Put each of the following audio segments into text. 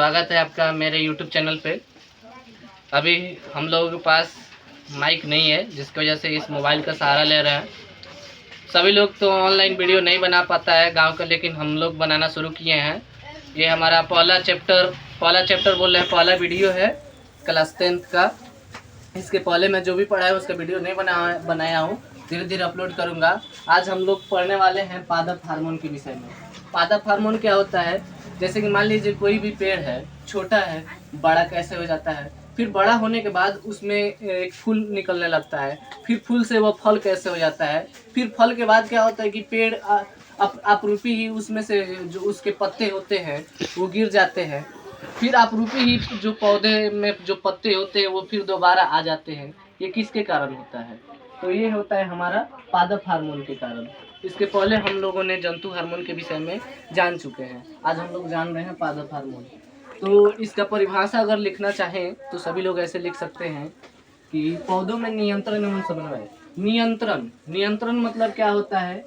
स्वागत है आपका मेरे YouTube चैनल पे। अभी हम लोगों के पास माइक नहीं है, जिसकी वजह से इस मोबाइल का सहारा ले रहे हैं। सभी लोग तो ऑनलाइन वीडियो नहीं बना पाता है गांव का, लेकिन हम लोग बनाना शुरू किए हैं। ये हमारा पहला चैप्टर बोल रहे हैं, पहला वीडियो है क्लास 10th का। इसके पहले मैं जो भी पढ़ा है उसका वीडियो नहीं बनाया हूँ, धीरे धीरे अपलोड करूँगा। आज हम लोग पढ़ने वाले हैं पादप हार्मोन के विषय में। पादप हार्मोन क्या होता है? जैसे कि मान लीजिए कोई भी पेड़ है, छोटा है, बड़ा कैसे हो जाता है, फिर बड़ा होने के बाद उसमें एक फूल निकलने लगता है, फिर फूल से वो फल कैसे हो जाता है, फिर फल के बाद क्या होता है कि पेड़ अपरूपी ही उसमें से जो उसके पत्ते होते हैं वो गिर जाते हैं, फिर अपरूपी ही जो पौधे में जो पत्ते होते हैं वो फिर दोबारा आ जाते हैं। ये किसके कारण होता है? तो ये होता है हमारा पादप हार्मोन के कारण। इसके पहले हम लोगों ने जंतु हार्मोन के विषय में जान चुके हैं, आज हम लोग जान रहे हैं पादप हार्मोन। तो इसका परिभाषा अगर लिखना चाहें तो सभी लोग ऐसे लिख सकते हैं कि पौधों में नियंत्रण एवं समन्वय। नियंत्रण मतलब क्या होता है?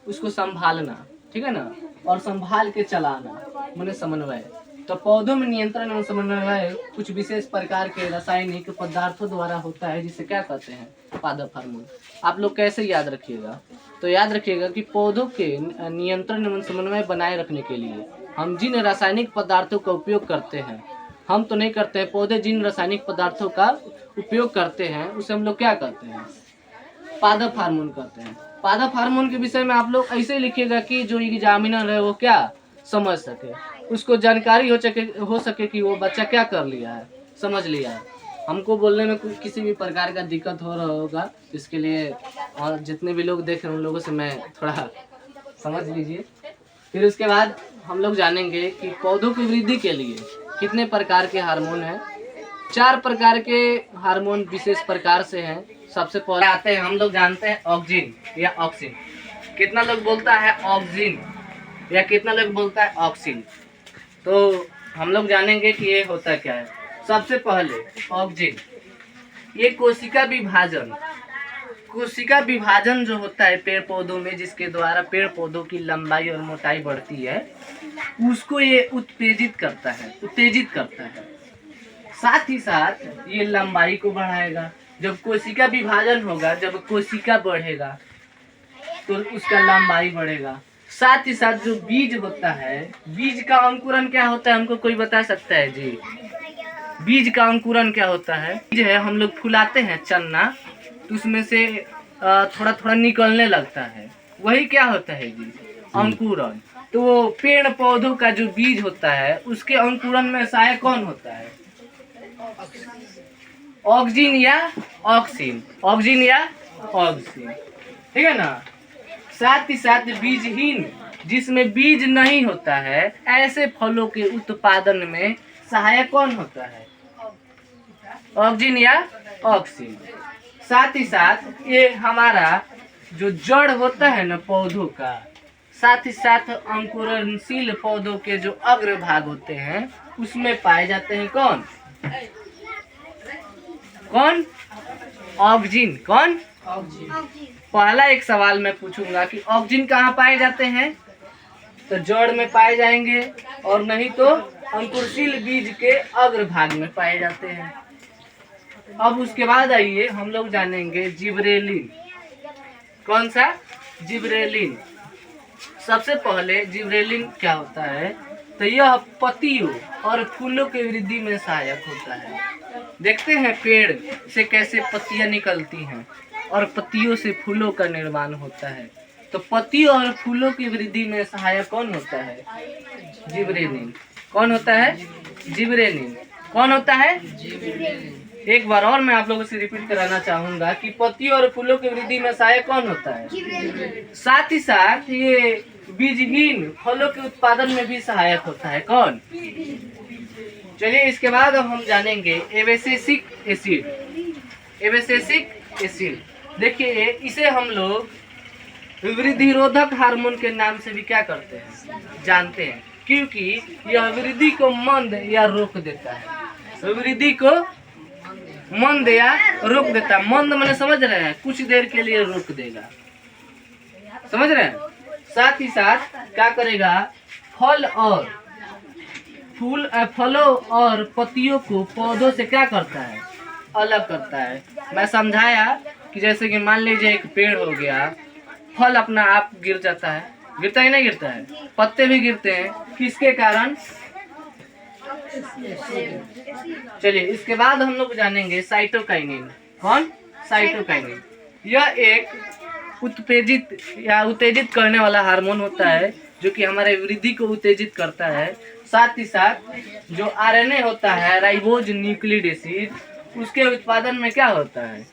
उसको संभालना, ठीक है ना, और संभाल के चलाना माने समन्वय। तो पौधों में नियंत्रण एवं समन्वय कुछ विशेष प्रकार के रासायनिक पदार्थों द्वारा होता है, जिसे क्या कहते हैं? पादप हार्मोन। आप लोग कैसे याद रखिएगा? तो याद रखिएगा कि पौधों के नियंत्रण एवं समन्वय बनाए रखने के लिए हम जिन रासायनिक पदार्थों का उपयोग करते हैं, हम तो नहीं करते हैं, पौधे जिन रासायनिक पदार्थों का उपयोग करते हैं उसे हम लोग क्या कहते हैं? पादप हार्मोन कहते हैं। पादप हार्मोन के विषय में आप लोग ऐसे लिखिएगा कि जो एग्जामिनर है वो क्या समझ सके, उसको जानकारी हो सके कि वो बच्चा क्या कर लिया है, समझ लिया है। हमको बोलने में किसी भी प्रकार का दिक्कत हो रहा होगा, इसके लिए और जितने भी लोग देख रहे हैं उन लोगों से मैं थोड़ा समझ लीजिए। फिर उसके बाद हम लोग जानेंगे कि पौधों की वृद्धि के लिए कितने प्रकार के हार्मोन हैं। 4 प्रकार के हार्मोन विशेष प्रकार से हैं। सबसे पहले आते हैं, हम लोग जानते हैं ऑक्सिन या ऑक्सिन। कितना लोग बोलता है ऑक्सिन या कितना लोग बोलता है ऑक्सिन? तो हम लोग जानेंगे कि ये होता क्या है। सबसे पहले ऑक्सिन, ये कोशिका विभाजन जो होता है पेड़ पौधों में, जिसके द्वारा पेड़ पौधों की लंबाई और मोटाई बढ़ती है, उसको ये उत्तेजित करता है। साथ ही साथ ये लंबाई को बढ़ाएगा। जब कोशिका विभाजन होगा, जब कोशिका बढ़ेगा तो उसका लंबाई बढ़ेगा। साथ ही साथ जो बीज होता है, बीज का अंकुरन क्या होता है? हमको कोई बता सकता है जी? बीज का अंकुरन क्या होता है? बीज है, हम लोग फुलाते हैं चन्ना, तो उसमें से थोड़ा थोड़ा निकलने लगता है, वही क्या होता है जी? अंकुरन। तो पेड़ पौधों का जो बीज होता है उसके अंकुरन में सहायक कौन होता है? ऑक्सिन या ऑक्सिन, ठीक है ना। साथ ही साथ बीजहीन, जिसमें बीज नहीं होता है, ऐसे फलों के उत्पादन में सहायक कौन होता है? ऑक्सिन या ऑक्सिन। साथ ही साथ ये हमारा जो जड़ होता है ना पौधों का, साथ ही साथ अंकुरनशील पौधों के जो अग्र भाग होते हैं उसमें पाए जाते हैं कौन? ऑक्सिन। पहला एक सवाल मैं पूछूंगा कि ऑक्सिन कहाँ पाए जाते हैं? तो जड़ में पाए जाएंगे, और नहीं तो अंकुरशील बीज के अग्र भाग में पाए जाते हैं। अब उसके बाद आइए हम लोग जानेंगे जिबरेलिन। कौन सा? जिबरेलिन। सबसे पहले जिबरेलिन क्या होता है? तो यह पत्तियों और फूलों की वृद्धि में सहायक होता है। देखते हैं पेड़ से कैसे पत्तियां निकलती हैं और पत्तियों से फूलों का निर्माण होता है। तो पत्तियों और फूलों की वृद्धि में सहायक कौन होता है? जिबरेलिन। कौन होता है? जिबरेलिन। कौन होता है? एक बार और मैं आप लोगों से रिपीट कराना चाहूंगा कि पत्तियों और फूलों की वृद्धि में सहायक कौन होता है? साथ ही साथ ये बीजहीन फलों के उत्पादन में भी सहायक होता है। कौन? चलिए इसके बाद अब हम जानेंगे एब्सिसिक एसिड। देखिए इसे हम लोग वृद्धिरोधक हार्मोन के नाम से भी क्या करते हैं? जानते हैं, क्योंकि यह वृद्धि को मंद या रोक देता है। वृद्धि को मंद या रोक देता है। मंद मैंने समझ रहे हैं, कुछ देर के लिए रोक देगा, समझ रहे हैं। साथ ही साथ क्या करेगा? फलों और पत्तियों को पौधों से क्या करता है, अलग करता है। मैं समझाया कि जैसे कि मान लीजिए एक पेड़ हो गया, फल अपना आप गिर जाता है, गिरता है नहीं गिरता है, पत्ते भी गिरते हैं, किसके कारण। चलिए इसके बाद हम लोग जानेंगे साइटोकाइनिन। कौन? साइटोकाइनिन। यह एक उत्तेजित करने वाला हार्मोन होता है जो कि हमारे वृद्धि को उत्तेजित करता है। साथ ही साथ जो आरएनए होता है, राइबोज न्यूक्लिक एसिड, उसके उत्पादन में क्या होता है,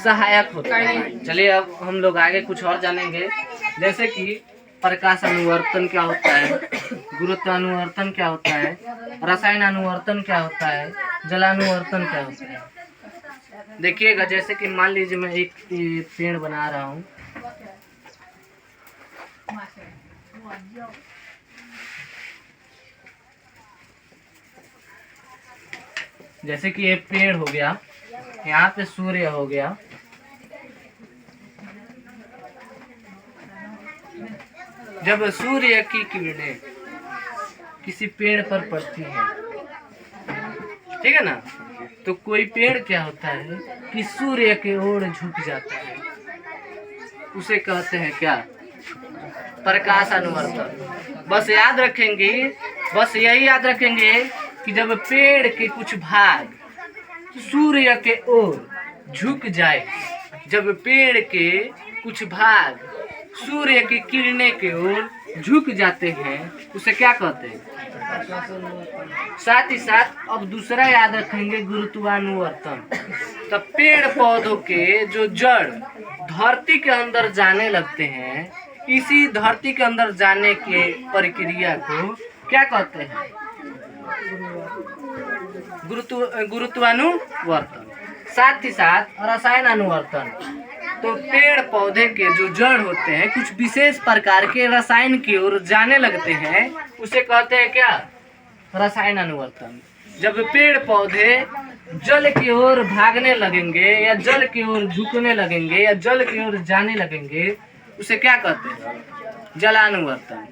सहायक होता है। चलिए अब हम लोग आगे कुछ और जानेंगे, जैसे कि प्रकाश अनुवर्तन क्या होता है, गुरुत्वानुवर्तन क्या होता है, रसायन अनुवर्तन क्या होता है, जलानुवर्तन क्या होता है। देखिएगा जैसे कि मान लीजिए मैं एक पेड़ बना रहा हूँ, जैसे कि ये पेड़ हो गया, यहाँ पे सूर्य हो गया, जब सूर्य की किरणें किसी पेड़ पर पड़ती है, ठीक है ना, तो कोई पेड़ क्या होता है कि सूर्य के ओर झुक जाता है, उसे कहते हैं क्या, प्रकाश अनुवर्तन। बस याद रखेंगे, बस यही याद रखेंगे कि जब पेड़ के कुछ भाग सूर्य के ओर झुक जाए, जब पेड़ के कुछ भाग सूर्य की किरणें की ओर झुक जाते हैं, उसे क्या कहते हैं। साथ ही साथ अब दूसरा याद रखेंगे, गुरुत्वानुवर्तन। तब पेड़ पौधों के जो जड़ धरती के अंदर जाने लगते हैं, इसी धरती के अंदर जाने के प्रक्रिया को क्या कहते हैं, गुरुत्वानुवर्तन। साथ ही साथ रसायन अनुवर्तन। तो पेड़ पौधे के जो जड़ होते हैं कुछ विशेष प्रकार के रसायन की ओर जाने लगते हैं, उसे कहते हैं क्या, रसायन अनुवर्तन। जब पेड़ पौधे जल की ओर भागने लगेंगे या जल की ओर झुकने लगेंगे या जल की ओर जाने लगेंगे, उसे क्या कहते हैं, जलानुवर्तन।